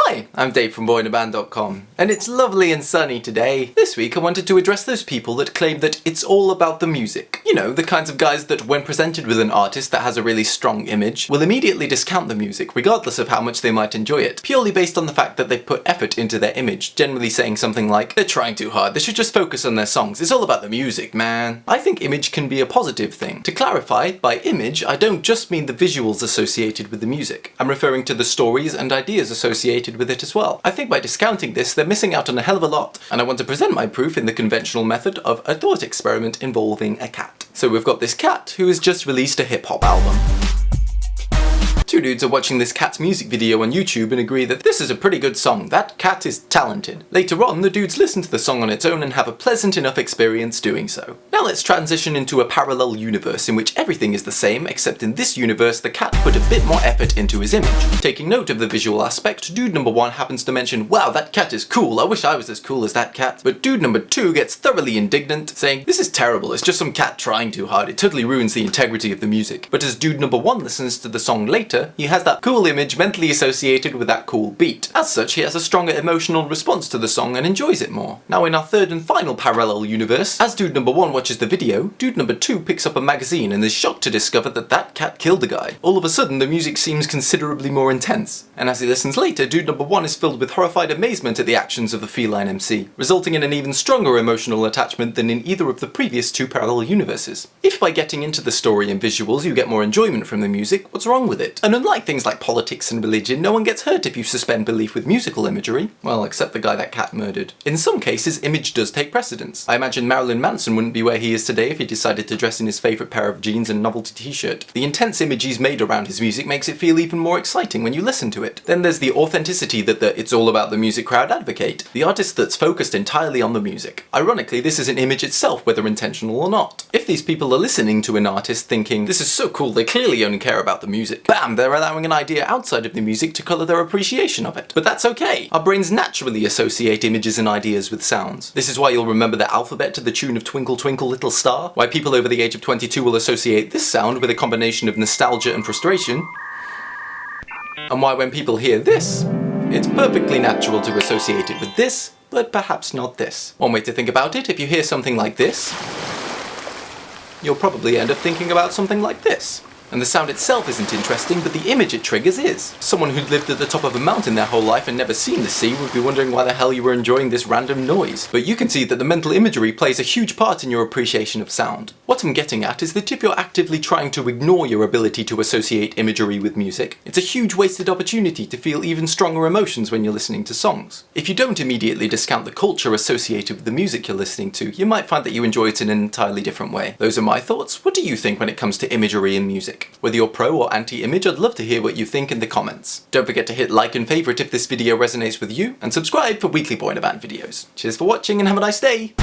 Hi, I'm Dave from boyinaband.com, and it's lovely and sunny today. This week I wanted to address those people that claim that it's all about the music. You know, the kinds of guys that when presented with an artist that has a really strong image, will immediately discount the music regardless of how much they might enjoy it, purely based on the fact that they've put effort into their image, generally saying something like, they're trying too hard, they should just focus on their songs, it's all about the music, man. I think image can be a positive thing. To clarify, by image I don't just mean the visuals associated with the music. I'm referring to the stories and ideas associated with it as well. I think by discounting this, they're missing out on a hell of a lot, and I want to present my proof in the conventional method of a thought experiment involving a cat. So we've got this cat who has just released a hip-hop album. Two dudes are watching this cat's music video on YouTube and agree that this is a pretty good song, that cat is talented. Later on, the dudes listen to the song on its own and have a pleasant enough experience doing so. Now let's transition into a parallel universe in which everything is the same, except in this universe the cat put a bit more effort into his image. Taking note of the visual aspect, dude number one happens to mention, wow, that cat is cool, I wish I was as cool as that cat. But dude number two gets thoroughly indignant, saying, this is terrible, it's just some cat trying too hard, it totally ruins the integrity of the music. But as dude number one listens to the song later, he has that cool image mentally associated with that cool beat. As such, he has a stronger emotional response to the song and enjoys it more. Now in our third and final parallel universe, as dude number one watches the video, dude number two picks up a magazine and is shocked to discover that that cat killed a guy. All of a sudden, the music seems considerably more intense. And as he listens later, dude number one is filled with horrified amazement at the actions of the feline MC, resulting in an even stronger emotional attachment than in either of the previous two parallel universes. If by getting into the story and visuals you get more enjoyment from the music, what's wrong with it? And unlike things like politics and religion, no one gets hurt if you suspend belief with musical imagery. Well, except the guy that cat murdered. In some cases, image does take precedence. I imagine Marilyn Manson wouldn't be where he is today if he decided to dress in his favourite pair of jeans and novelty t-shirt. The intense image he's made around his music makes it feel even more exciting when you listen to it. Then there's the authenticity that the it's all about the music crowd advocate. The artist that's focused entirely on the music. Ironically, this is an image itself, whether intentional or not. If these people are listening to an artist thinking, this is so cool, they clearly only care about the music, bam, they're allowing an idea outside of the music to colour their appreciation of it. But that's okay. Our brains naturally associate images and ideas with sounds. This is why you'll remember the alphabet to the tune of Twinkle Twinkle Little Star, why people over the age of 22 will associate this sound with a combination of nostalgia and frustration, and why when people hear this, it's perfectly natural to associate it with this, but perhaps not this. One way to think about it, if you hear something like this, you'll probably end up thinking about something like this. And the sound itself isn't interesting, but the image it triggers is. Someone who'd lived at the top of a mountain their whole life and never seen the sea would be wondering why the hell you were enjoying this random noise. But you can see that the mental imagery plays a huge part in your appreciation of sound. What I'm getting at is that if you're actively trying to ignore your ability to associate imagery with music, it's a huge wasted opportunity to feel even stronger emotions when you're listening to songs. If you don't immediately discount the culture associated with the music you're listening to, you might find that you enjoy it in an entirely different way. Those are my thoughts. What do you think when it comes to imagery in music? Whether you're pro or anti-image, I'd love to hear what you think in the comments. Don't forget to hit like and favourite if this video resonates with you, and subscribe for weekly Boy in a Band videos. Cheers for watching and have a nice day!